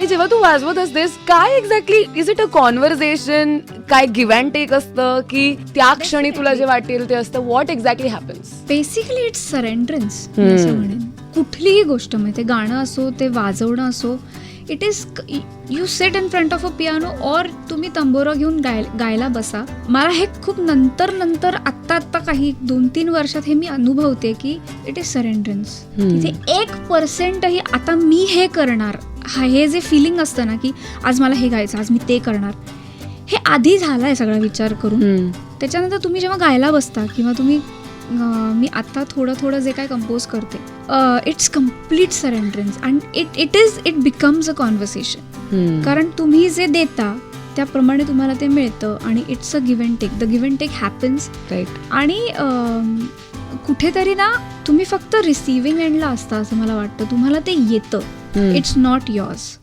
जेव्हा तू वाजवत असतेस काय exactly is it a conversation, काय गिव्ह अँड टेक असतं की त्या क्षणी तुला जे वाटेल ते असतं? What exactly happens? Basically it's surrenderance असं म्हणेन. कुठलीही गोष्ट म्हणजे ते गाणं असो, ते वाजवणं असो, it is you set in front of a piano और तुम्ही तंबोरा घेऊन गायला बसा. मला हे खूप नंतर आत्ता काही 2-3 वर्षात हे मी अनुभवते की इट इज सरेंडरन्स. तिथे 1%ही आता मी हे करणार, हे जे फिलिंग असतं ना की आज मला हे गायचं, आज मी ते करणार, हे आधी झालाय सगळा विचार करून. त्याच्यानंतर तुम्ही जेव्हा गायला बसता किंवा तुम्ही मी आता थोडं जे काय कंपोज करते, it's complete surrenderance and it becomes a conversation. कारण तुम्ही जे देता त्याप्रमाणे तुम्हाला ते मिळतं आणि it's a give and take. The give and take happens. आणि कुठेतरी ना तुम्ही फक्त रिसिव्हिंग एंडला असता असं मला वाटतं. तुम्हाला ते येतं. It's not yours.